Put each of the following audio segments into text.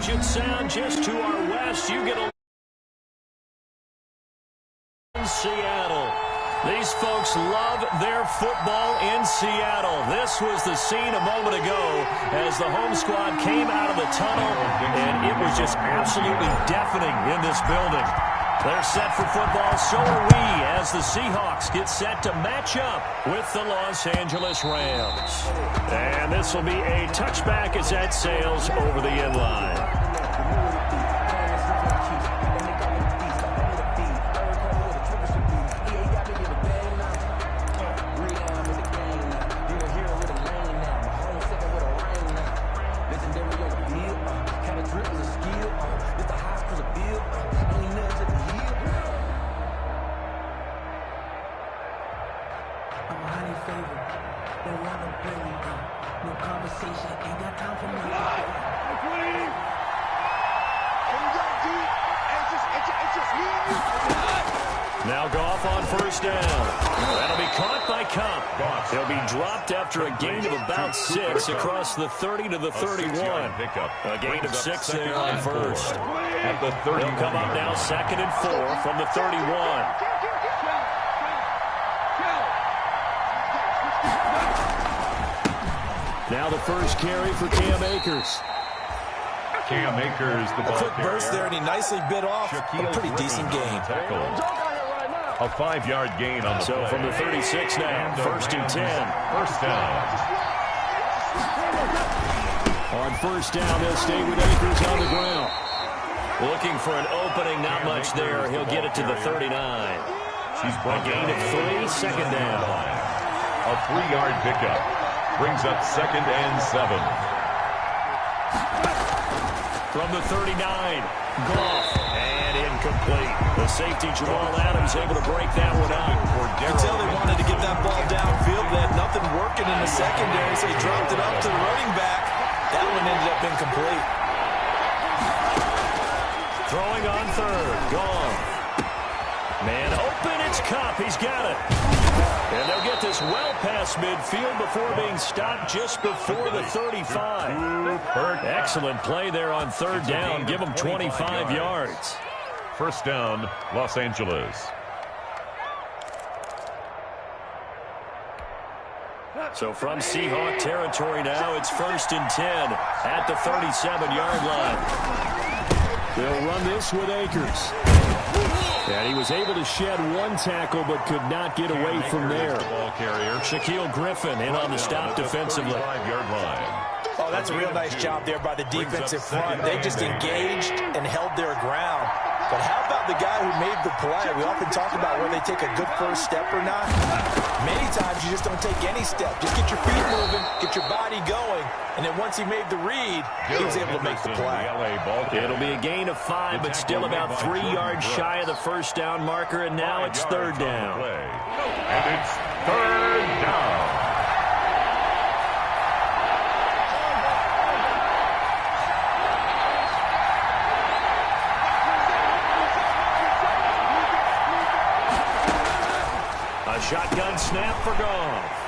Puget Sound just to our west. You get a Seattle. These folks love their football in Seattle. This was the scene a moment ago as the home squad came out of the tunnel, and it was just absolutely deafening in this building. They're set for football, so are we, as the Seahawks get set to match up with the Los Angeles Rams. And this will be a touchback as that sails over the end line. Now Goff on first down. That'll be caught by Cup. He'll be dropped after a gain of about 6 across the 30 to the 31. A gain of 6 there on first. He'll come up now 2nd and 4 from the 31. Now the first carry for Cam Akers. Cam Akers, the ball quick burst there, and he nicely bit off a pretty decent game. A 5-yard gain on the play. From the 36 now, 1st and 10. First down. On first down, they'll stay with Akers on the ground. Looking for an opening, not much there. He'll get it to the 39. A gain of 3, 2nd down. A 3-yard pickup. Brings up 2nd and 7. From the 39, Goff, and incomplete. The safety, Jamal Adams, able to break that one up. You can tell they wanted to get that ball downfield. They had nothing working in the secondary, so they dropped it up to the running back. That one ended up incomplete. Throwing on 3rd, Goff. Man open, it's Cup. He's got it. And they'll get this well past midfield before being stopped just before the 35. Excellent play there on 3rd down. Give them 25 yards. First down, Los Angeles. So from Seahawk territory now, it's 1st and 10 at the 37-yard line. They'll run this with Akers. And he was able to shed 1 tackle but could not get away from there. Shaquille Griffin in on the stop defensively. Oh, that's a real nice job there by the defensive front. They just engaged and held their ground. But how about the guy who made the play? We often talk about whether they take a good first step or not. Many times you just don't take any step. Just get your feet moving, get your body going, and then once he made the read, he was able to make the play. It'll be a gain of 5, but still about 3 yards shy of the first down marker, and now it's 3rd down. And it's 3rd down. A shotgun snap for Goff.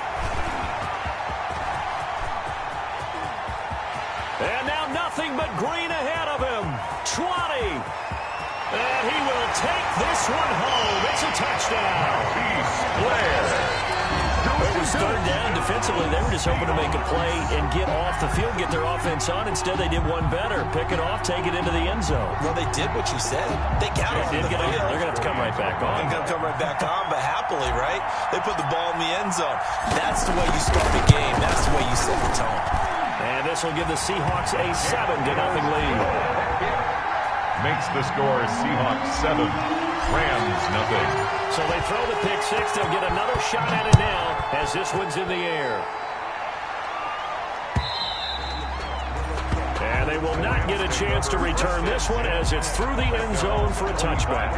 And now nothing but green ahead of him. 20. And he will take this one home. It's a touchdown. It was 3rd down. Defensively, they were just hoping to make a play and get off the field, get their offense on. Instead, they did one better. Pick it off, take it into the end zone. Well, they did what you said. They got it. They're going to have to come right back on. They're going to come right back on, but happily, right? They put the ball in the end zone. That's the way you start the game. That's the way you set the tone. And this will give the Seahawks a 7-0 lead. Makes the score Seahawks 7, Rams nothing. So they throw the pick 6. They'll get another shot at it now as this one's in the air. And they will not get a chance to return this one as it's through the end zone for a touchback.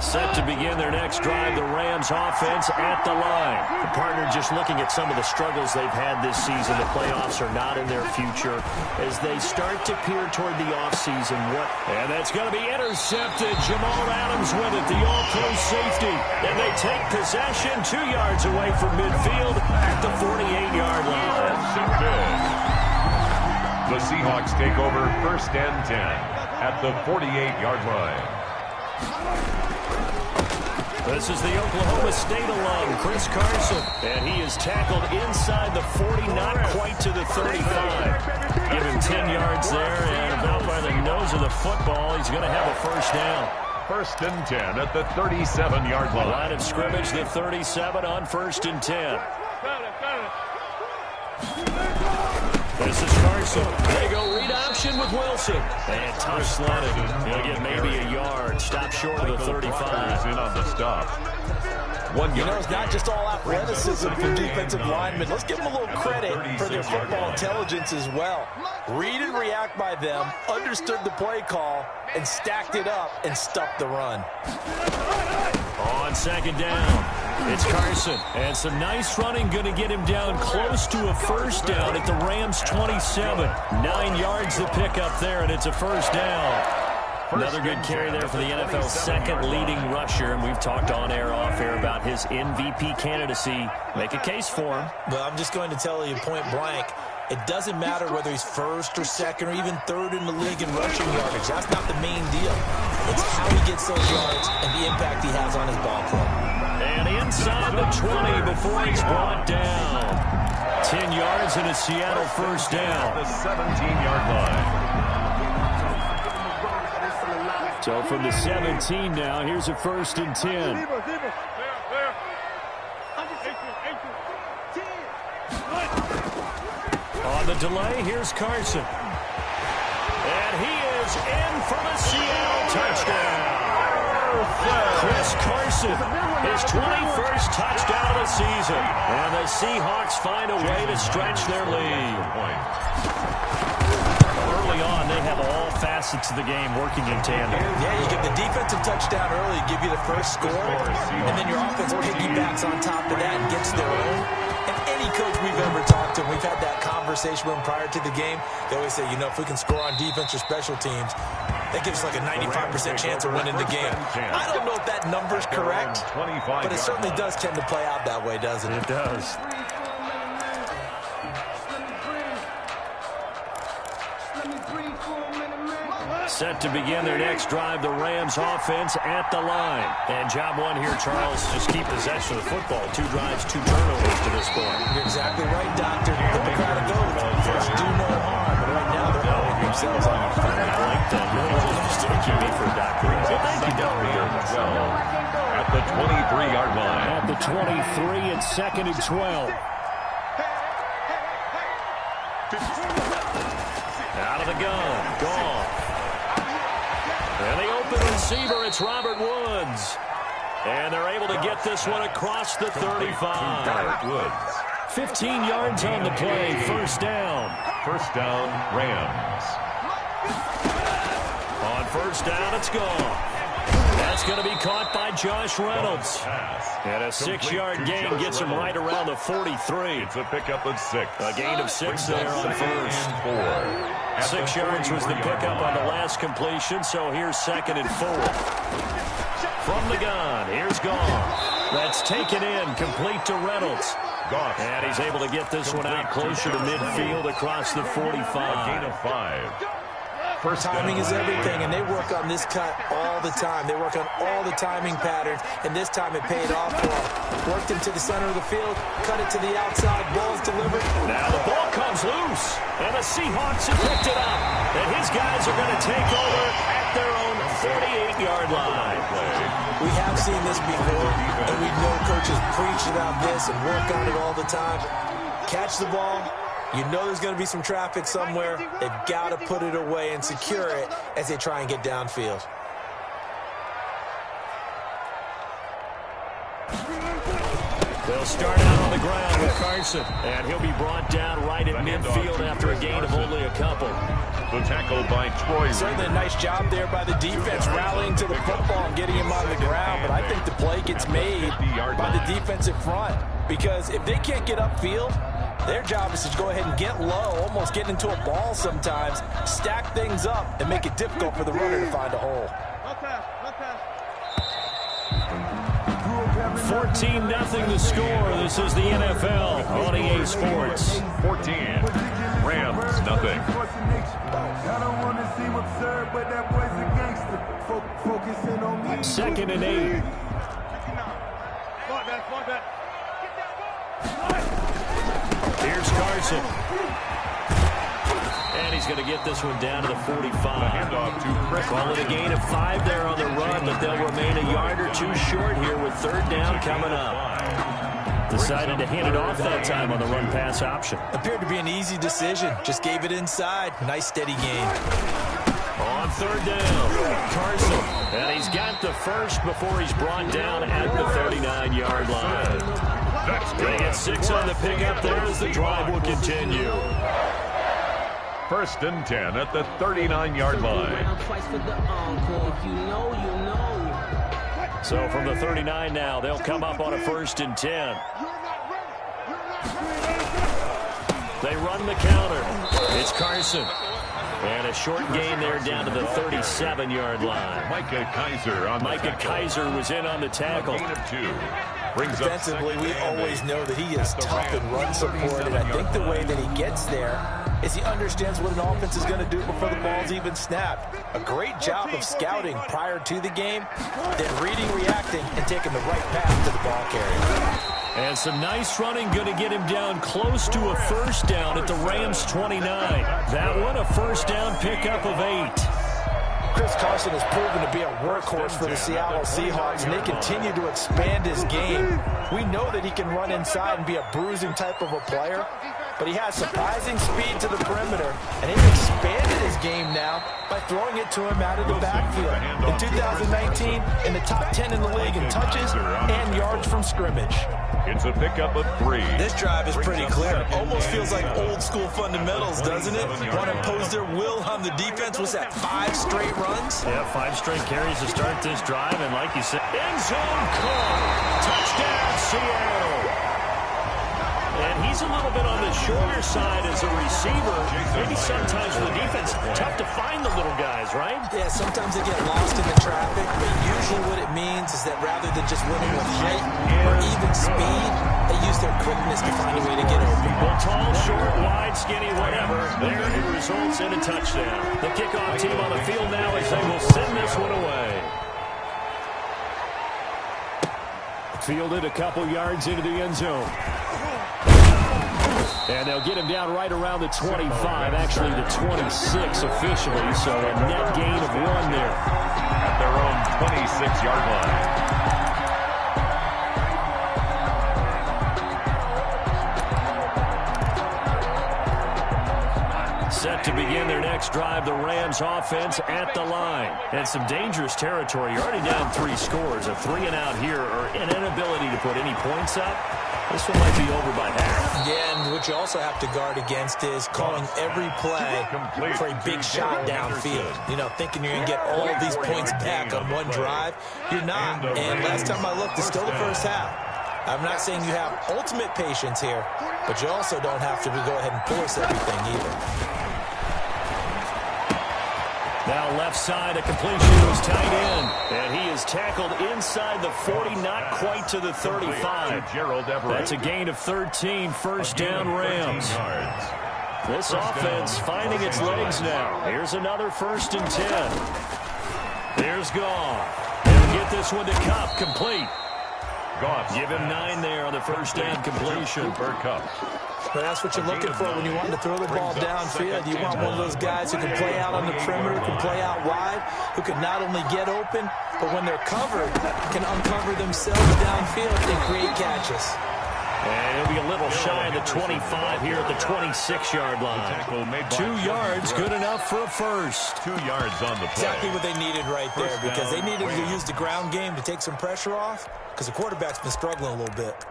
Set to begin their next drive, the Rams offense at the line. The partner just looking at some of the struggles they've had this season. The playoffs are not in their future as they start to peer toward the offseason. And that's going to be intercepted. Jamal Adams with it, the all-pro safety. And they take possession 2 yards away from midfield at the 48-yard line. The Seahawks take over 1st and 10 at the 48-yard line. This is the Oklahoma State alum, Chris Carson, and he is tackled inside the 40, not quite to the 35. Give him 10 yards there, and about by the nose of the football, he's going to have a first down. 1st and 10 at the 37-yard line. Line of scrimmage, the 37 on 1st and 10. This is Carson. They go read option with Wilson. And tough sledding. He'll get maybe a yard. Stop short of the 35. In on the stop. 1 yard. You know, it's not just all athleticism for defensive linemen. Let's give them a little credit for their football intelligence as well. Read and react by them, understood the play call, and stacked it up and stuffed the run. On 2nd down. It's Carson, and some nice running going to get him down close to a first down at the Rams' 27. 9 yards to pick up there, and it's a first down. Another good carry there for the NFL's second leading rusher, and we've talked on air, off air about his MVP candidacy. Make a case for him. But I'm just going to tell you point blank, it doesn't matter whether he's 1st or 2nd or even 3rd in the league in rushing yardage. That's not the main deal. It's how he gets those yards and the impact he has on his ball club. And inside the 20 before he's brought down. 10 yards and a Seattle first down. The 17-yard line. So from the 17 now, here's a 1st and 10. On the delay, here's Carson. And he is in for the Seattle touchdown. Chris Carson, his 21st touchdown of the season. And the Seahawks find a way to stretch their lead. Early on, they have all facets of the game working in tandem. Yeah, you get the defensive touchdown early, give you the first score, and then your offense piggybacks on top of that and gets their own. And any coach we've ever talked to, we've had that conversation with them prior to the game, they always say, you know, if we can score on defense or special teams, that gives us like a 95% chance of winning the game. I don't know if that number's correct, but it certainly does tend to play out that way, doesn't it? It does. Set to begin their next drive, the Rams offense at the line. And job one here, Charles, just keep possession of the football. 2 drives, 2 turnovers to this point. You're exactly right, Doctor. They gotta go. First, do no harm. But right now, they're throwing themselves on the front. I like that. Just taking me for a doctor. Thank you, Doctor. At the 23-yard line. At the 23, it's 2nd and 12. Out of the gun. Gone. And the open receiver, it's Robert Woods. And they're able to get this one across the 35. Woods. 15 yards on the play, first down. First down, Rams. On first down, it's gone. That's going to be caught by Josh Reynolds. And a 6-yard gain gets him right around the 43. It's a pickup of 6. A gain of 6 there on first. 6 yards was the pickup on the last completion, so here's 2nd and 4. From the gun, here's Goff. That's taken in, complete to Reynolds. Goff. And he's able to get this one out closer to midfield across the 45. A gain of 5. First timing is everything, and they work on this cut all the time. They work on all the timing patterns, and this time it paid off for him. Worked him to the center of the field, cut it to the outside, ball's delivered. Now the ball comes loose, and the Seahawks have picked it up. And his guys are going to take over at their own 48-yard line. We have seen this before, and we know coaches preach about this and work on it all the time. Catch the ball. You know there's going to be some traffic somewhere. They've got to put it away and secure it as they try and get downfield. They'll start out on the ground with Carson, and he'll be brought down right at midfield after a gain of only a couple. The tackle by Troy. Certainly a nice job there by the defense, rallying to the football and getting him on the ground. But I think the play gets made by the defensive front, because if they can't get upfield, their job is to go ahead and get low, almost get into a ball sometimes, stack things up, and make it difficult for the runner to find a hole. 14-0 the score. This is the NFL on EA Sports. 14. Rams, nothing. Second and 8. Here's Carson. And he's going to get this one down to the 45. Call it a gain of 5 there on the run, but they'll remain a yard or two short here with third down coming up. Decided to hand it off that time on the run-pass option. Appeared to be an easy decision. Just gave it inside. Nice steady gain. On third down, Carson. And he's got the first before he's brought down at the 39-yard line. Going to get 6 on the pickup there as the drive will continue. First and 10 at the 39-yard line. So from the 39 now, they'll come up on a first and 10. They run the counter. It's Carson. And a short gain there down to the 37-yard line. Micah Kaiser was in on the tackle. Gain of 2. Defensively, we always know that he is tough in run support, and I think the way that he gets there is he understands what an offense is going to do before the ball's even snapped. A great job of scouting prior to the game, then reading, reacting, and taking the right path to the ball carrier. And some nice running, going to get him down close to a first down at the Rams 29. That one, a first down pickup of 8. Chris Carson has proven to be a workhorse for the Seattle Seahawks, and they continue to expand his game. We know that he can run inside and be a bruising type of a player, but he has surprising speed to the perimeter, and they've expanded his game now by throwing it to him out of the backfield. In 2019, in the top 10 in the league in touches and yards from scrimmage. It's a pickup of 3. This drive is pretty clear. Almost feels like old school fundamentals, doesn't it? Want to impose their will on the defense. Was that 5 straight runs? Yeah, 5 straight carries to start this drive, and like you said, end zone call. Touchdown, Seattle. And he's a little bit on the shorter side as a receiver. Maybe sometimes for the defense, tough to find the little guys, right? Yeah, sometimes they get lost in the traffic, but usually what it means is that rather than just winning with height or even speed, they use their quickness to find a way to get open. Well, tall, short, wide, skinny, whatever. There it results in a touchdown. The kickoff team on the field now as they will send this one away. Fielded a couple yards into the end zone. And they'll get him down right around the 25, actually the 26 officially, so a net gain of 1 there. At their own 26-yard line. Set to begin their next drive, the Rams offense at the line. And some dangerous territory. You're already down 3 scores. A 3-and-out here, or an inability to put any points up. This one might be over by half. Yeah, and what you also have to guard against is calling every play for a big shot downfield. You know, thinking you're going to get all of these points back on one drive. You're not. And last time I looked, it's still the first half. I'm not saying you have ultimate patience here, but you also don't have to go ahead and force everything either. Now left side, a completion was tight end. And he is tackled inside the 40, not quite to the 35. That's a gain of 13, first down Rams. This offense finding its legs now. Here's another first and 10. There's Goff. He'll get this one to Kupp, complete. Goff. Give him 9 there on the first down completion. For Kupp. But that's what you're looking for when you want to throw the ball downfield. You want one of those guys who can play out on the perimeter, can play out wide, who can not only get open, but when they're covered, can uncover themselves downfield and create catches. And he'll be a little shy of the 25 here at the 26-yard line. 2 yards, good enough for a first. 2 yards on the play. Exactly what they needed right there, because they needed to use the ground game to take some pressure off, because the quarterback's been struggling a little bit.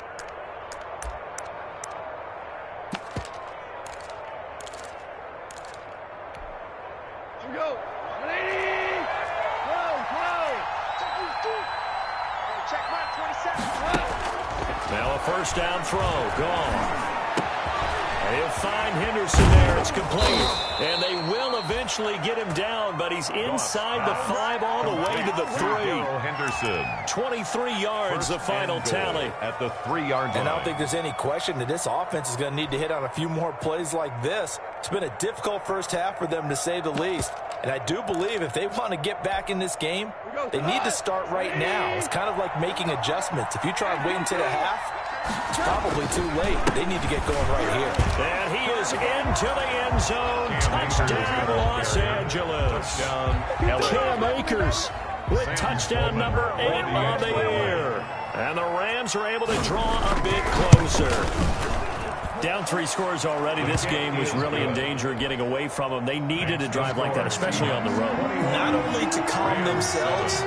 Now a first down throw. Gone. They'll find Henderson there. It's complete. And they will eventually get him down, but he's inside the 5 all the way to the 3. Henderson. 23 yards, the final tally. At the 3-yard line. And I don't think there's any question that this offense is going to need to hit on a few more plays like this. It's been a difficult first half for them, to say the least. And I do believe if they want to get back in this game, they need to start right now. It's kind of like making adjustments. If you try and wait until the half, it's probably too late. They need to get going right here. And he is into the end zone. Touchdown, Los Angeles. Cam Akers with touchdown number 8 on the year. And the Rams are able to draw a bit closer. Down 3 scores already. This game was really in danger of getting away from them. They needed a drive like that, especially on the road. Not only to calm themselves,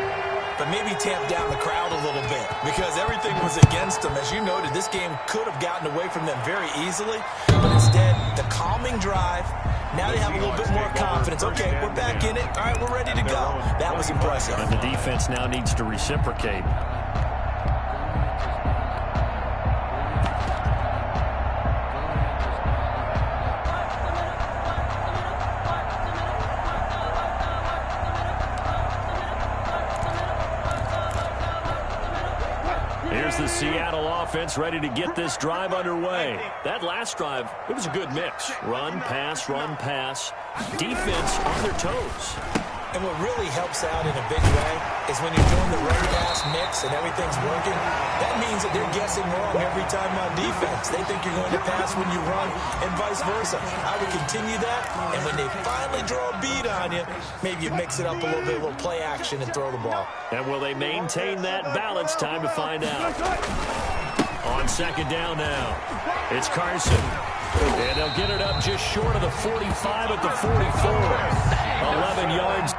but maybe tamp down the crowd a little bit, because everything was against them. As you noted, this game could have gotten away from them very easily, but instead, the calming drive, now they have a little bit more confidence. Okay, we're back in it. All right, we're ready to go. That was impressive. And the defense now needs to reciprocate. Here's the Seattle offense ready to get this drive underway. That last drive, it was a good mix. Run, pass, defense on their toes. And what really helps out in a big way is when you're doing the run-pass mix and everything's working, that means that they're guessing wrong every time on defense. They think you're going to pass when you run and vice versa. I would continue that, and when they finally draw a beat on you, maybe you mix it up a little play action and throw the ball. And will they maintain that balance? Time to find out. On second down now, it's Carson. And they'll get it up just short of the 45 at the 44. 11 yards.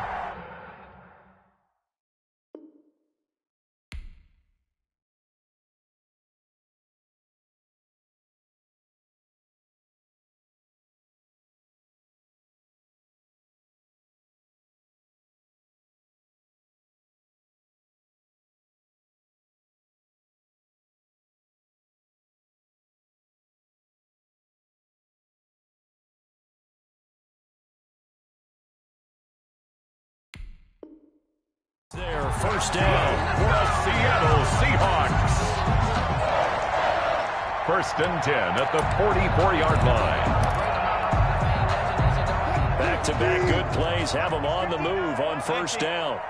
There, first down. The Seattle Seahawks. First and 10 at the 44-yard line. Back-to-back good plays have them on the move on first down.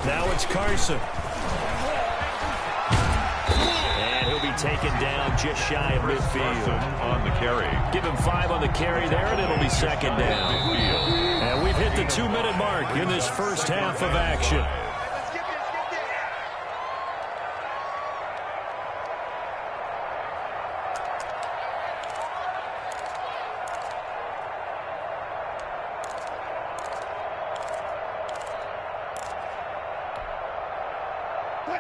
Now it's Carson. And he'll be taken down just shy of midfield. On the carry. Give him 5 on the carry there, and it'll be second down. And we've hit the 2-minute mark in this first half of action.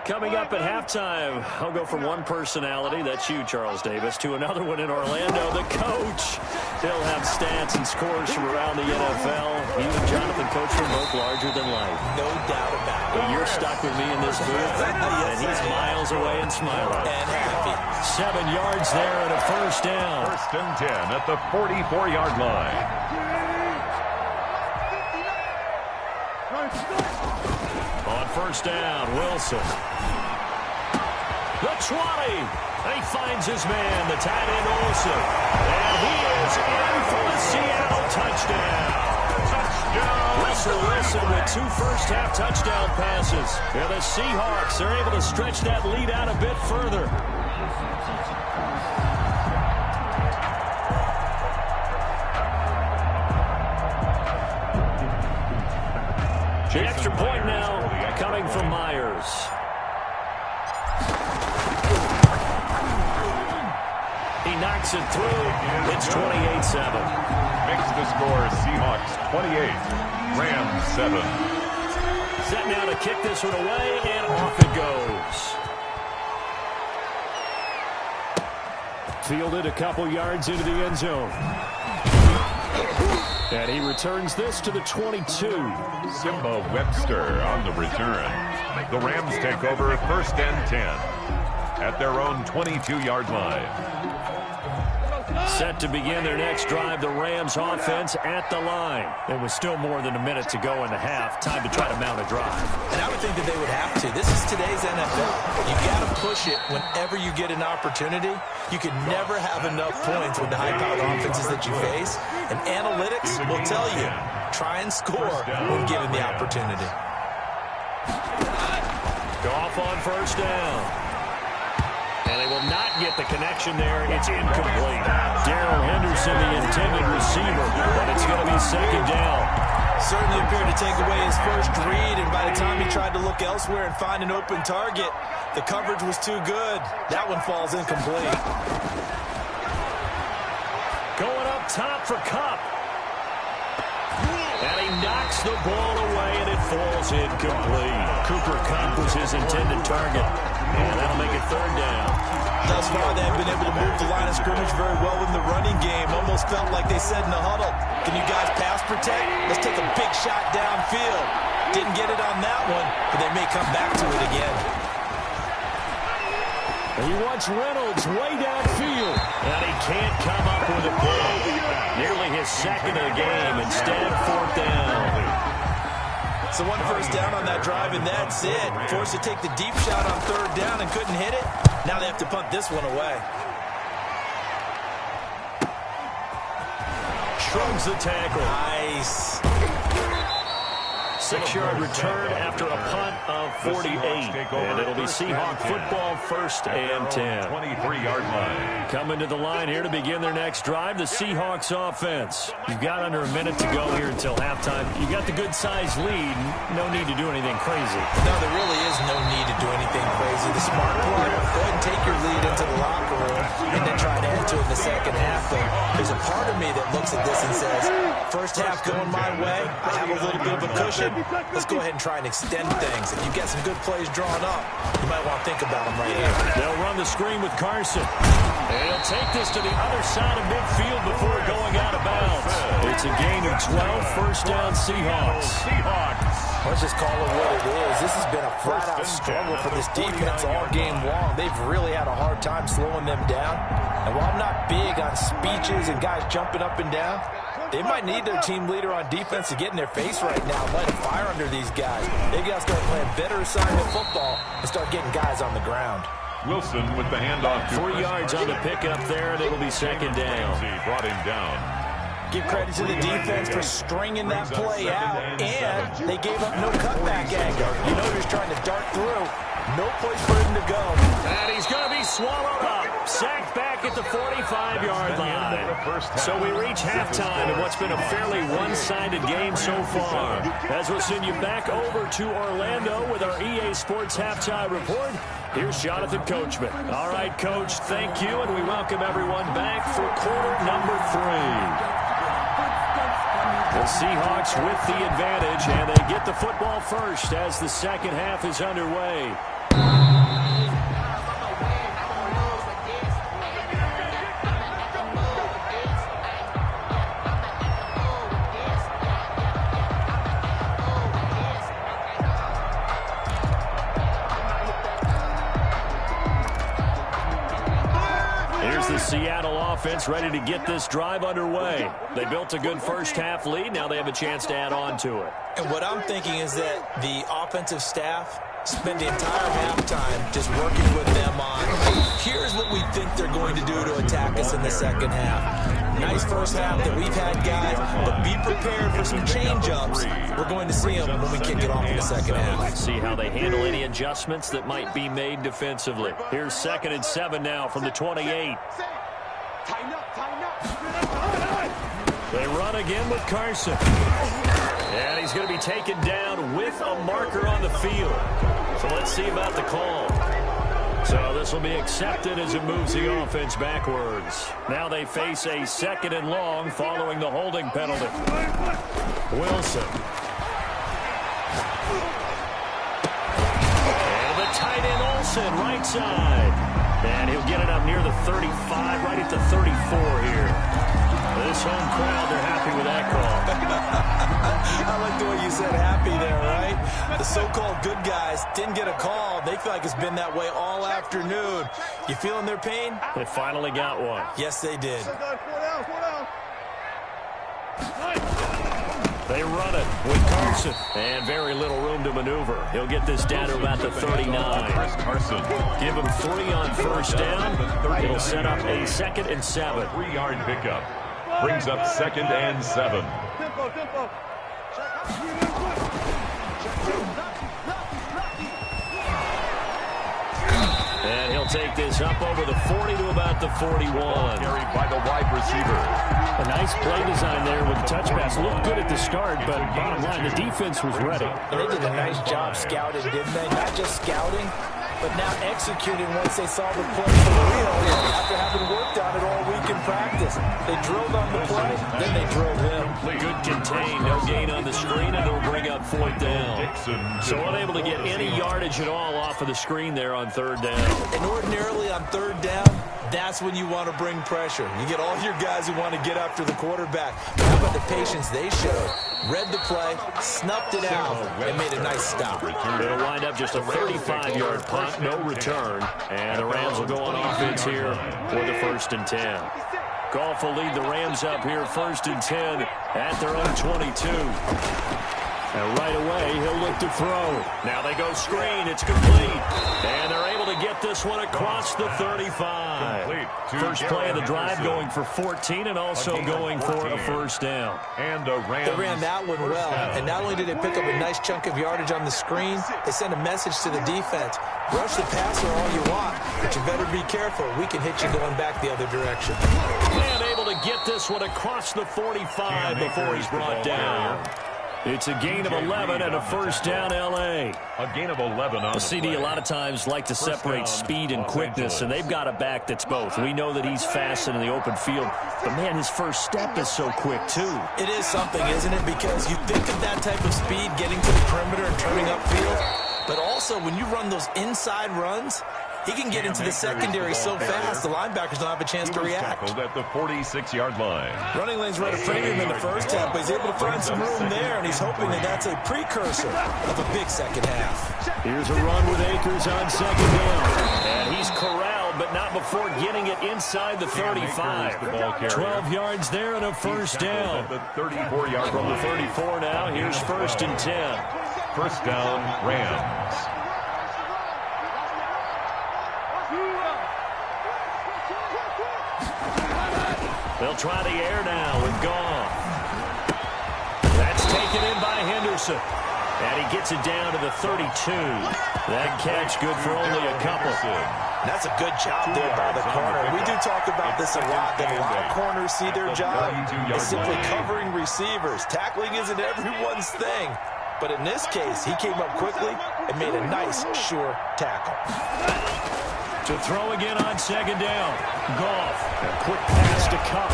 Coming up at halftime, I'll go from one personality, that's you, Charles Davis, to another one in Orlando, the coach. He'll have stats and scores from around the NFL. He and Jonathan coach from both larger than life. No doubt about it. But you're stuck with me in this booth, and he's miles away and smiling. And happy. 7 yards there and a first down. First and 10 at the 44-yard line. On first down, Wilson. The 20. And he finds his man, the tight end Olsen. And he is in for the Seattle touchdown. Russell Wilson with 2 first-half touchdown passes. And the Seahawks are able to stretch that lead out a bit further. The extra point now coming from Myers. He knocks it through. It's 28-7. Makes the score Seahawks 28, Rams 7. Set now to kick this one away, and off it goes. Fielded a couple yards into the end zone. And he returns this to the 22. Simba Webster on the return. The Rams take over 1st and 10 at their own 22-yard line. Set to begin their next drive, the Rams offense at the line. It was still more than a minute to go in the half. Time to try to mount a drive. And I would think that they would have to. This is today's NFL. You got to push it whenever you get an opportunity. You can never have enough points with the high-powered offenses that you face. And analytics will tell you, try and score when given the opportunity. Goff on 1st down. And they will not get the connection there. It's incomplete. Darrell Henderson, the intended receiver, but it's going to be 2nd down. Certainly appeared to take away his first read, and by the time he tried to look elsewhere and find an open target, the coverage was too good. That one falls incomplete. Going up top for Kupp. And he knocks the ball away, and it falls incomplete. Cooper Kupp was his intended target. And that'll make it 3rd down. Thus far, they've been able to move the line of scrimmage very well in the running game. Almost felt like they said in the huddle, can you guys pass protect? Let's take a big shot downfield. Didn't get it on that one, but they may come back to it again. He wants Reynolds way downfield. And he can't come up with a play. Nearly his 2nd of the game. Instead, 4th down. So 1 first down on that drive, and that's it. Forced to take the deep shot on 3rd down and couldn't hit it. Now they have to punt this one away. Shrugs the tackle. Nice. 6-yard return after a punt of 48. And it'll be Seahawk football 1st and 10. 23-yard line. Coming to the line here to begin their next drive, the Seahawks offense. You've got under a minute to go here until halftime. You got the good-sized lead. No need to do anything crazy. No, there really is no need to do anything crazy. The smart play, go ahead and take your lead into the locker room and then try to add to it in the second half. But there's a part of me that looks at this and says, first half going my way, I have a little bit of a cushion. Let's go ahead and try and extend things. If you get some good plays drawn up, you might want to think about them right here. They'll run the screen with Carson. And he'll take this to the other side of midfield before going out of bounds. It's a gain of 12, 1st down Seahawks. Let's just call it what it is. This has been a flat-out struggle for this defense all game long. They've really had a hard time slowing them down. And while I'm not big on speeches and guys jumping up and down, they might need their team leader on defense to get in their face right now, light a fire under these guys. They got to start playing better assignment football and start getting guys on the ground. Wilson with the handoff. 3 yards on the pickup there, and it'll be 2nd down. He brought him down. Give credit to the defense for stringing that play out, and they gave up no cutback angle. You know he's trying to dart through. No place for him to go. And he's going to be swallowed up. Sacked back at the 45-yard line. So we reach halftime in what's been a fairly one-sided game so far. As we'll send you back over to Orlando with our EA Sports Halftime Report, here's Jonathan Coachman. All right, Coach, thank you, and we welcome everyone back for quarter number 3. The Seahawks with the advantage, and they get the football first as the second half is underway. Seattle offense ready to get this drive underway. They built a good first half lead. Now they have a chance to add on to it. And what I'm thinking is that the offensive staff spend the entire halftime just working with them on, here's what we think they're going to do to attack us in the second half. Nice first half that we've had, guys, but be prepared for some change-ups. We're going to see them when we kick it off in the second half. See how they handle any adjustments that might be made defensively. Here's 2nd and 7 now from the 28. They run again with Carson. And he's going to be taken down with a marker on the field. So let's see about the call. So this will be accepted as it moves the offense backwards. Now they face a 2nd and long following the holding penalty. Wilson. And the tight end Olsen, right side. And he'll get it up near the 35, right at the 34 here. This home crowd, they're happy with that call. I like the way you said happy there, right? The so-called good guys didn't get a call. They feel like it's been that way all afternoon. You feeling their pain? They finally got one. Yes, they did. They run it with Carson. And very little room to maneuver. He'll get this down to about the 39. Give him 3 on first down. It'll set up a 2nd and 7. 3-yard pickup. Brings up 2nd and 7. And he'll take this up over the 40 to about the 41. Carried by the wide receiver. A nice play design there with the touch pass. Looked good at the start, but bottom line, the defense was ready. They did a nice job scouting, didn't they? Not just scouting, but now executing once they saw the play for real after having worked on it all week in practice. They drilled on the play, then they drilled him. Good contain, no gain on the screen, and it'll bring up 4th down. So unable to get any yardage at all off of the screen there on 3rd down. And ordinarily on 3rd down, that's when you want to bring pressure. You get all your guys who want to get after the quarterback. But how about the patience they showed? Read the play, snuffed it out, and made a nice stop. It'll wind up just a 35-yard punt, no return. And the Rams will go on offense here with a 1st and 10. Goff will lead the Rams up here 1st and 10 at their own 22. And right away, he'll look to throw. Now they go screen. It's complete. And they're able to get this one across the 35. First play of the drive going for 14 and also going for a 1st down. And they ran that one well. And not only did they pick up a nice chunk of yardage on the screen, they sent a message to the defense. Rush the passer all you want, but you better be careful. We can hit you going back the other direction. And able to get this one across the 45 before he's brought down. It's a gain of 11 and a 1st down, L.A. A gain of 11 on the CD, a lot of times like to separate speed and quickness, and they've got a back that's both. We know that he's fast in the open field, but, man, his first step is so quick, too. It is something, isn't it? Because you think of that type of speed getting to the perimeter and turning upfield, but also when you run those inside runs, he can get into the secondary so fast, the linebackers don't have a chance to react. At the 46-yard line. Running lanes run a premium in the first half, but he's able to find some room there, and he's hoping that that's a precursor of a big second half. Here's a run with Akers on 2nd down. And he's corralled, but not before getting it inside the 35. 12 yards there and a 1st down. The 34-yard From the 34 now, here's 1st and 10. 1st down, Rams. They'll try the air now with Goff. That's taken in by Henderson. And he gets it down to the 32. That catch good for only a couple. That's a good job there by the corner. We do talk about this a lot, that a lot of corners see their job is simply covering receivers. Tackling isn't everyone's thing. But in this case, he came up quickly and made a nice, sure tackle. To throw again on 2nd down. Goff, a quick pass to Cup.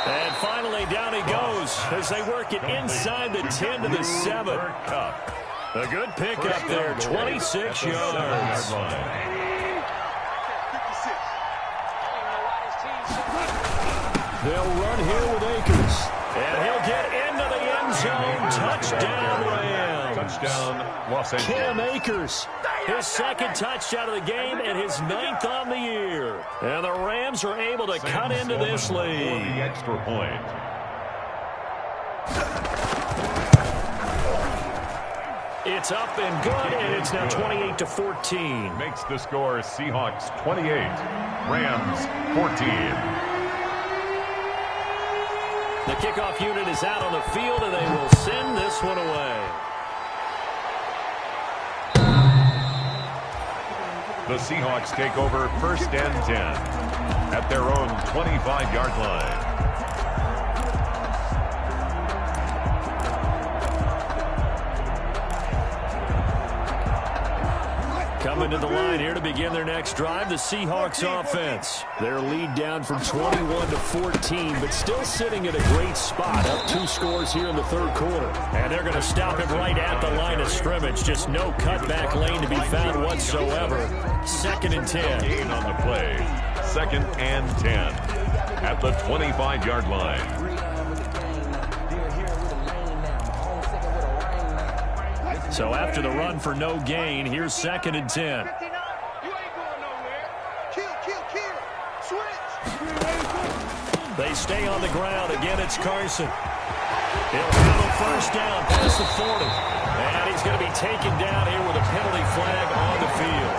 And finally down he goes as they work it inside the 10 to the 7. A good pickup there, 26 yards. They'll run here with Akers. And he'll get into the end zone. Touchdown, Rams. Touchdown, Los Angeles. Cam Akers, his 2nd touchdown of the game and his 9th on the year. And the Rams are able to cut into this lead. The extra point. It's up and good, and it's now 28-14. Makes the score Seahawks 28, Rams 14. The kickoff unit is out on the field, and they will send this one away. The Seahawks take over 1st and 10 at their own 25-yard line. Coming to the line here to begin their next drive, the Seahawks offense. Their lead down from 21-14, but still sitting at a great spot. Up 2 scores here in the 3rd quarter. And they're going to stop him right at the line of scrimmage. Just no cutback lane to be found whatsoever. 2nd and 10. Gain on the play. 2nd and 10. at the 25-yard line. So after the run for no gain, here's 2nd and 10. They stay on the ground. Again, it's Carson. He'll have a first down past the 40. And he's going to be taken down here with a penalty flag on the field.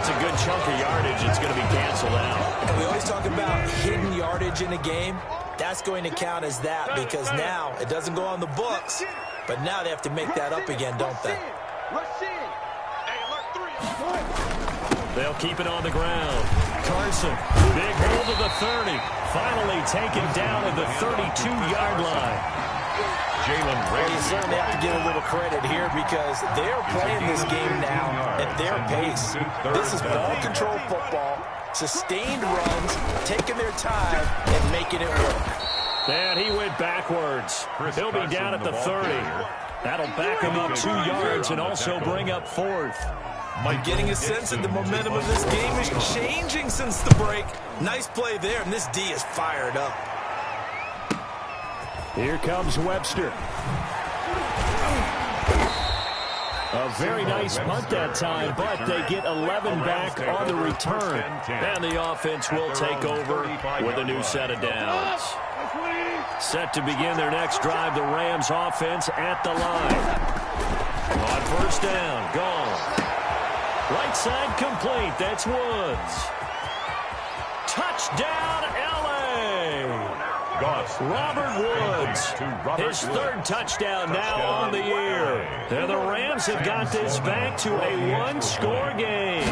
That's a good chunk of yardage. It's going to be canceled out. And we always talk about hidden yardage in a game. That's going to count as that because now it doesn't go on the books, but now they have to make that up again, don't they? They'll keep it on the ground. Carson, big hold of the 30. Finally taken down at the 32-yard line. Jalen Well, you certainly have to give a little credit here because they're playing this game now at their pace. This is ball control football, sustained runs, taking their time, and making it work. And he went backwards. He'll be down at the 30. That'll back him up 2 yards and also bring up 4th. I'm getting a sense that the momentum of this game is changing since the break. Nice play there, and this D is fired up. Here comes Webster. A very nice punt that time, but they get 11 back on the return. And the offense will take over with a new set of downs. Set to begin their next drive, the Rams offense at the line. On first down, gone. Right side complete, that's Woods. Touchdown, L.A. Robert Woods, his 3rd touchdown now on the year. And the Rams have got this back to a 1-score game.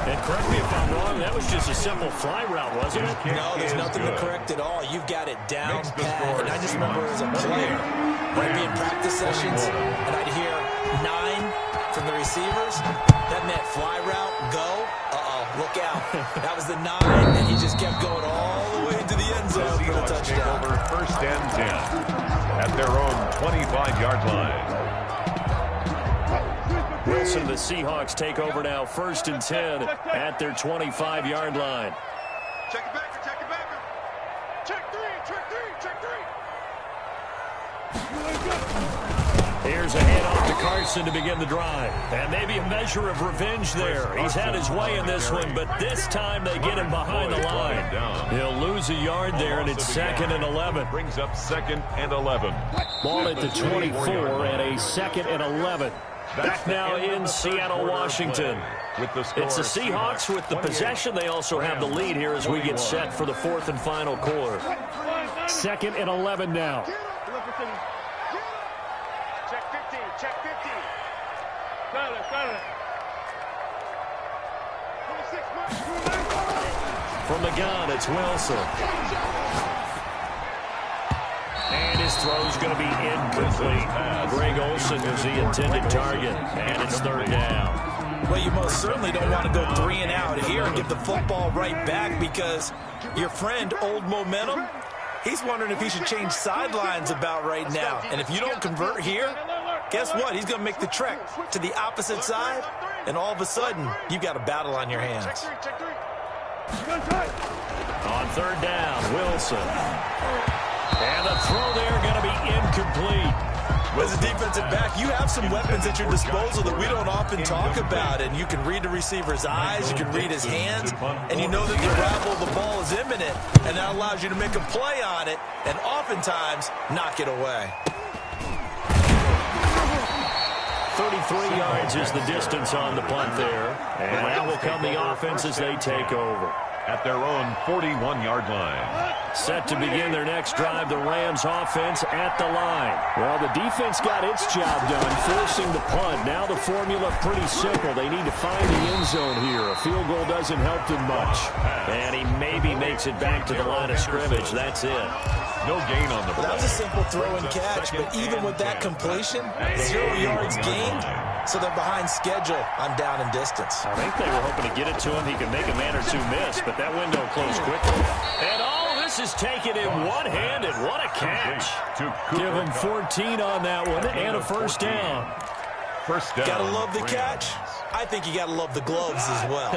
And correct me if I'm wrong, that was just a simple fly route, wasn't it? No, there's nothing to correct at all. You've got it down pat. And I just remember as a player, I'd be in practice sessions, and I'd hear 9 from the receivers. That meant fly route, go. Look out. That was the 9, and he just kept going all the way into the end zone for the touchdown. Over 1st and 10 at their own 25-yard line. Wilson, the Seahawks take over now, 1st and 10 at their 25-yard line. Check it back, check it back. Check 3, check 3, check 3. Here's a handoff to Carson to begin the drive. And maybe a measure of revenge there. He's had his way in this one, but this time they get him behind the line. He'll lose a yard there, and it's 2nd and 11. Brings up 2nd and 11. Ball at the 24 and a 2nd and 11. Back now in Seattle, Washington. It's the Seahawks with the possession. They also have the lead here as we get set for the 4th and final quarter. 2nd and 11 now. Check 50. Got it. From the gun, it's Wilson. And his throw's going to be incomplete. Greg Olsen is the intended target, and it's 3rd down. Well, you most certainly don't want to go 3 and out here and give the football right back because your friend, Old Momentum, he's wondering if he should change sidelines about right now. And if you don't convert here, guess what? He's going to make the trek to the opposite side, and all of a sudden, you've got a battle on your hands. On 3rd down, Wilson. And the throw there going to be incomplete. As a defensive back, you have some weapons at your disposal that we don't often talk about, and you can read the receiver's eyes, you can read his hands, and you know that the arrival of the ball is imminent, and that allows you to make a play on it and oftentimes knock it away. 33 yards is the distance on the punt there, and that will come the offense as they take over. At their own 41-yard line. Set to begin their next drive, the Rams offense at the line. Well, the defense got its job done, forcing the punt. Now the formula pretty simple. They need to find the end zone here. A field goal doesn't help them much. And he maybe makes it back to the line of scrimmage. That's it. No gain on the play. That was a simple throw and catch, but even with that completion, 0 yards gained, so they're behind schedule on down and distance. I think they were hoping to get it to him. He could make a man or two miss, but that window closed quickly. And all this is taken in one-handed. What a catch. Give him 14 on that one and a first down. First down. Gotta love the Rams. catch. I think you gotta love the gloves as well.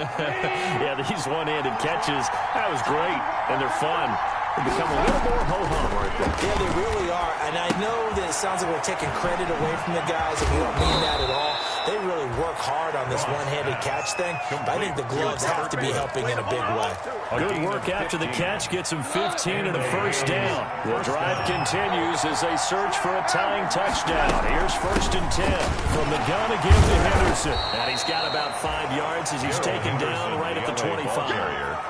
Yeah, these one-handed catches, that was great, and they're fun. They become a little more ho-hum right there. Yeah, they really are. And I know that it sounds like we're taking credit away from the guys, and we don't mean that at all. They really work hard on this one-handed catch thing. But I think the gloves have to be helping in a big way. Good work after the catch gets him 15 and a first down. The drive continues as they search for a tying touchdown. Here's 1st and 10 from the gun again to Henderson. And he's got about 5 yards as he's taken down right at the 25.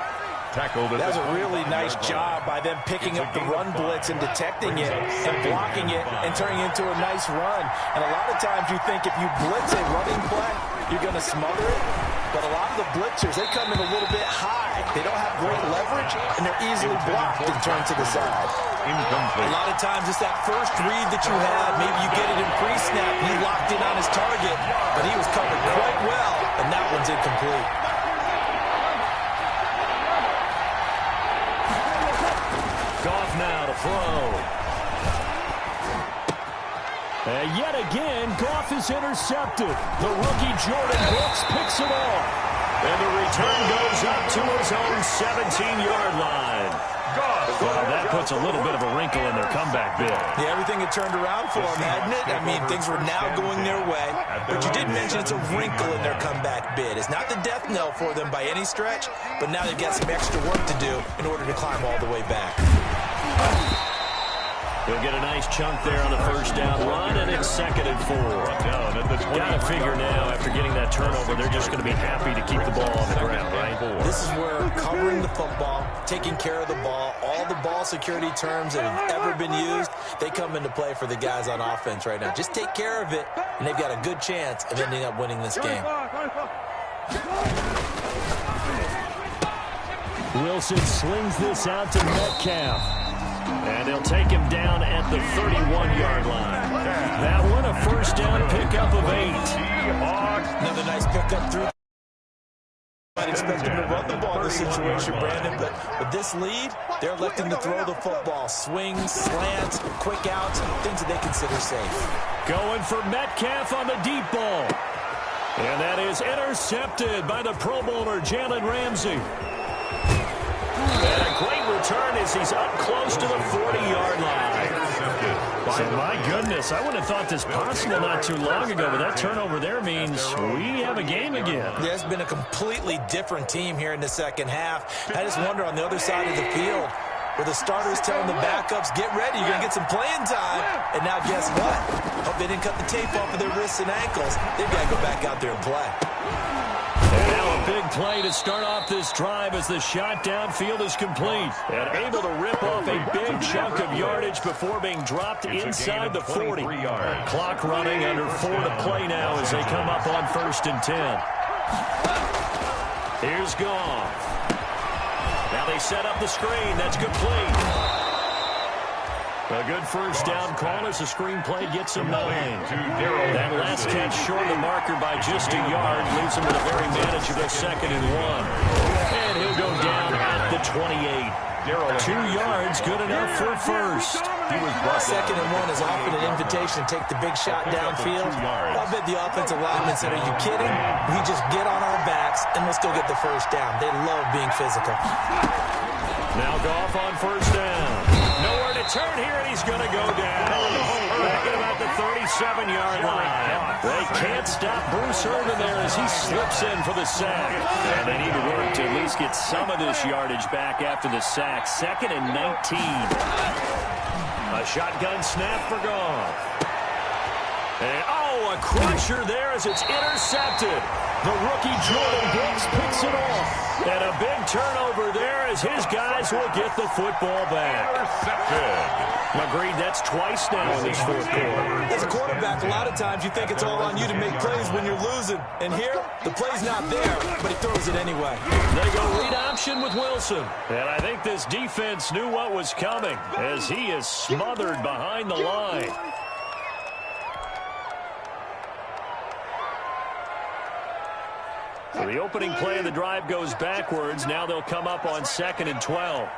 Tackled. That was a really nice job by them picking up the run blitz and detecting it and blocking it and turning it into a nice run. And a lot of times you think if you blitz a running play, you're going to smother it. But a lot of the blitzers, they come in a little bit high. They don't have great leverage, and they're easily blocked and turned to the side. Incomplete. A lot of times it's that first read that you have. Maybe you get it in pre-snap. He locked in on his target, but he was covered quite well, and that one's incomplete. Goff now to throw. And yet again, Goff is intercepted. The rookie Jordan Brooks picks it off. And the return goes up to his own 17-yard line. Well, that puts a little bit of a wrinkle in their comeback bid. Yeah, everything had turned around for them, hadn't it? I mean, things were now going their way. But you did mention it's a wrinkle in their comeback bid. It's not the death knell for them by any stretch, but now they've got some extra work to do in order to climb all the way back. He'll get a nice chunk there on the first down run, and it's 2nd and 4. Got to figure now, after getting that turnover, they're just going to be happy to keep the ball on the ground, right? This is where covering the football, taking care of the ball, all the ball security terms that have ever been used, they come into play for the guys on offense right now. Just take care of it, and they've got a good chance of ending up winning this game. Wilson slings this out to Metcalf. And he'll take him down at the 31-yard line. That one, a first down pickup of 8. Another nice pickup through. Might expect him to run the ball in this situation, Brandon, but with this lead, they're electing to throw the football. Swings, slants, quick outs, things that they consider safe. Going for Metcalf on the deep ball. And that is intercepted by the Pro Bowler, Jalen Ramsey. And a great return as he's up close to the 40-yard line. So, my goodness, I wouldn't have thought this possible not too long ago, but that turnover there means we have a game again. Yeah, it's been a completely different team here in the second half. I just wonder on the other side of the field, where the starters telling the backups, get ready, you're going to get some playing time. And now guess what? Hope they didn't cut the tape off of their wrists and ankles. They've got to go back out there and play. And now a big play to start off this drive as the shot downfield is complete. And able to rip off a big chunk of yardage before being dropped inside the 40. Clock running, under 4 to play now as they come up on 1st and 10. Here's Goff. Now they set up the screen. That's complete. A good first down call as the screen play gets him 9. That last catch short of the marker by just a yard leaves him with a very manageable 2nd and 1. And he'll go down at the 28. 2 yards, good enough for first. 2nd and 1 is often an invitation to take the big shot downfield. I bet the offensive lineman said, are you kidding? We just get on our backs and let's go get the first down. They love being physical. Now Goff on first down. Nowhere to turn here, and he's going to go down. Back at about the 37-yard line. They can't stop Bruce Irvin there as he slips in for the sack. And they need to work to at least get some of this yardage back after the sack. 2nd and 19. A shotgun snap for Goff. And, a crusher there as it's intercepted. The rookie Jordan Brooks picks it off. And a big turnover there as his guys will get the football back. Agreed, that's twice now in this fourth quarter. As a quarterback, a lot of times you think it's all on you to make plays when you're losing. And here, the play's not there, but he throws it anyway. They go read option with Wilson. And I think this defense knew what was coming as he is smothered behind the line. So the opening play of the drive goes backwards. Now they'll come up on 2nd and 12.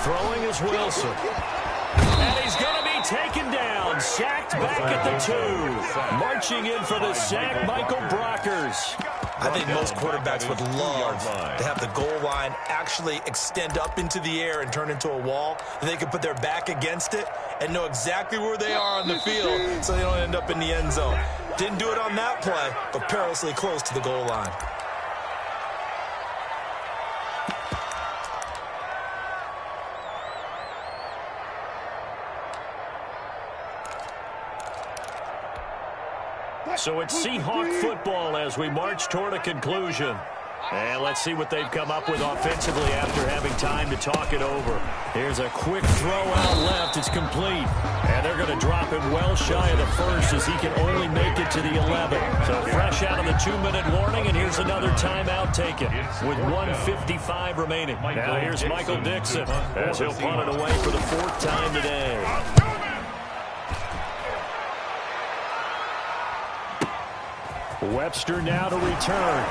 Throwing is Wilson. And he's going to be taken sacked back at the 2. Marching in for the sack, Michael Brockers. I think most quarterbacks would love to have the goal line actually extend up into the air and turn into a wall, and they can put their back against it and know exactly where they are on the field so they don't end up in the end zone. Didn't do it on that play, but perilously close to the goal line. So it's Seahawk football as we march toward a conclusion. And let's see what they've come up with offensively after having time to talk it over. Here's a quick throw out left. It's complete. And they're going to drop him well shy of the first as he can only make it to the 11. So fresh out of the 2-minute warning, and here's another timeout taken with 1:55 remaining. Now here's Michael Dixon as he'll punt it away for the 4th time today. Webster now to return.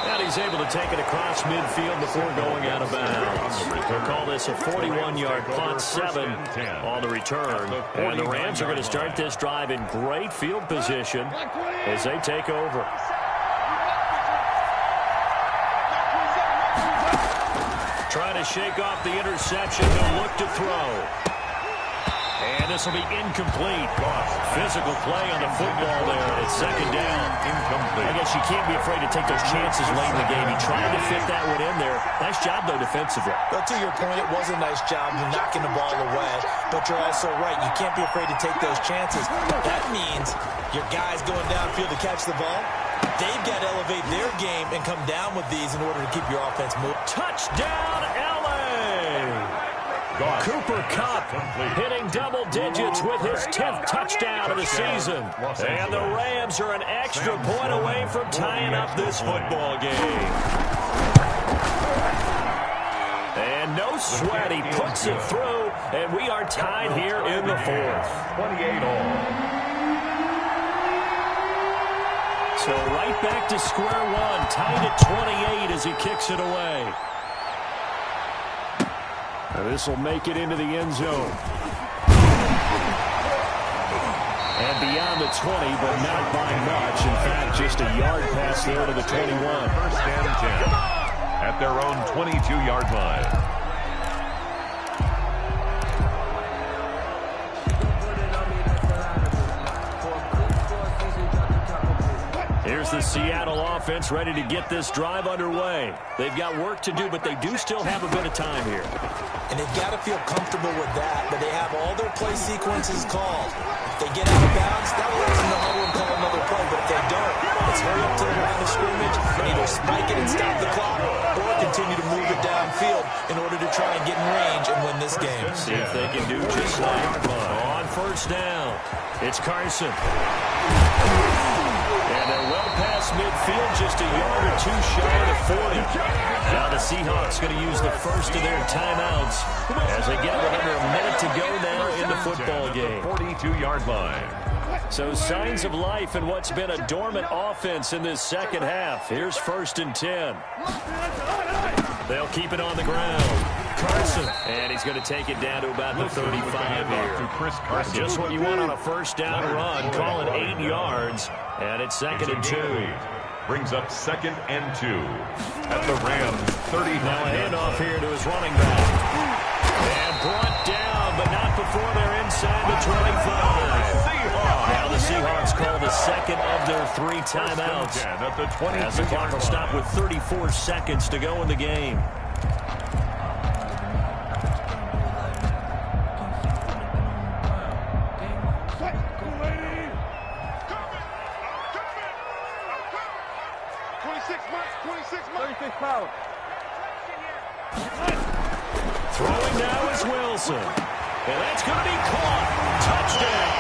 And he's able to take it across midfield before going out of bounds. We'll call this a 41-yard punt, 7 on the return. And the Rams are going to start this drive in great field position as they take over. Trying to shake off the interception. He'll look to throw. And this will be incomplete. Physical play on the football there. It's 2nd down. Incomplete. I guess you can't be afraid to take those chances late in the game. He tried to fit that one in there. Nice job, though, defensively. But to your point, it was a nice job knocking the ball away. But you're also right. You can't be afraid to take those chances. That means your guys going downfield to catch the ball, they've got to elevate their game and come down with these in order to keep your offense moving. Touchdown, L.A.! Cooper Kupp hitting double digits with his 10th touchdown of the season. And the Rams are an extra point away from tying up this football game. And no sweat, he puts it through, and we are tied here in the 4th. 28 all. So right back to square one, tied at 28 as he kicks it away. This will make it into the end zone. And beyond the 20, but not by much. In fact, just a yard pass there to the 21. 1st and 10 at their own 22-yard line. Here's the Seattle offense ready to get this drive underway. They've got work to do, but they do still have a bit of time here. And they've got to feel comfortable with that, but they have all their play sequences called. If they get out of bounds, that allows them to huddle and call another play, but if they don't, let's hurry up to the line of scrimmage and either spike it and stop the clock or continue to move it downfield in order to try and get in range and win this game. See if they can do just that. On 1st down, it's Carson. And they're well past midfield, just a yard or 2 shy of 40. Now the Seahawks going to use the first of their timeouts as they get with under a minute to go now in the football game. 42-yard line. So signs of life in what's been a dormant offense in this 2nd half. Here's 1st and 10. They'll keep it on the ground. Carson, and he's going to take it down to about the 35 here. Just what you want on a 1st down run. Call it 8 yards, and it's 2nd and 2. Brings up 2nd and 2 at the Rams 35. Now a handoff here to his running back. And brought down, but not before they're inside the 25. Now the Seahawks call the 2nd of their 3 timeouts. As the clock will stop with 34 seconds to go in the game. Throwing now is Wilson. And that's going to be caught. Touchdown.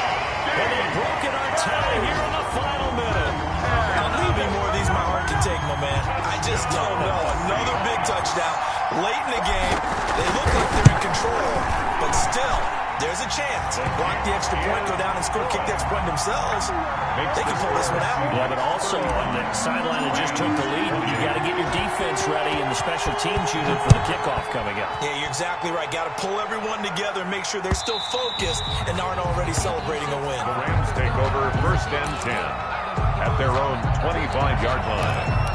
And they've broken our tie here in the final minute. How many more of these my heart can take, my man? I just don't know. Another big touchdown. Late in the game, they look like they're in control, but still, they're there's a chance. Block the extra point, go down and score, kick the extra point themselves. They can pull this one out. Yeah, but also on the sideline that just took the lead, you got to get your defense ready in the special teams unit for the kickoff coming up. Yeah, you're exactly right. Got to pull everyone together and make sure they're still focused and aren't already celebrating a win. The Rams take over first and 10 at their own 25-yard line.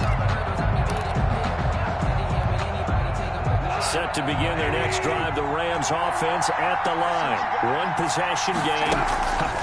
Set to begin their next drive, the Rams offense at the line. One possession game.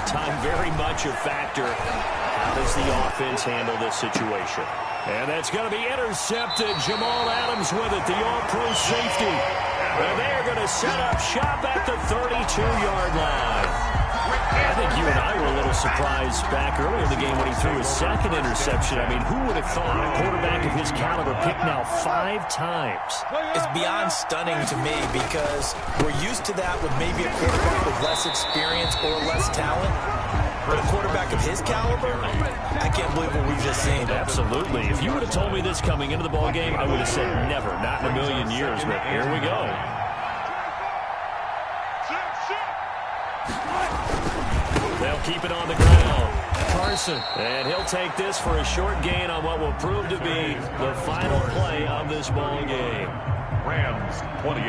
Time very much a factor. How does the offense handle this situation? And that's going to be intercepted. Jamal Adams with it, the all-pro safety. And they're going to set up shop at the 32-yard line. I think you and I were a little surprised back earlier in the game when he threw his second interception. I mean, who would have thought a quarterback of his caliber picked now 5 times? It's beyond stunning to me because we're used to that with maybe a quarterback with less experience or less talent. But a quarterback of his caliber, I can't believe what we've just seen. Absolutely. If you would have told me this coming into the ball game, I would have said never, not in a million years. But here we go. They'll keep it on the ground. Carson. And he'll take this for a short gain on what will prove to be the final play of this ball game. Rams 28,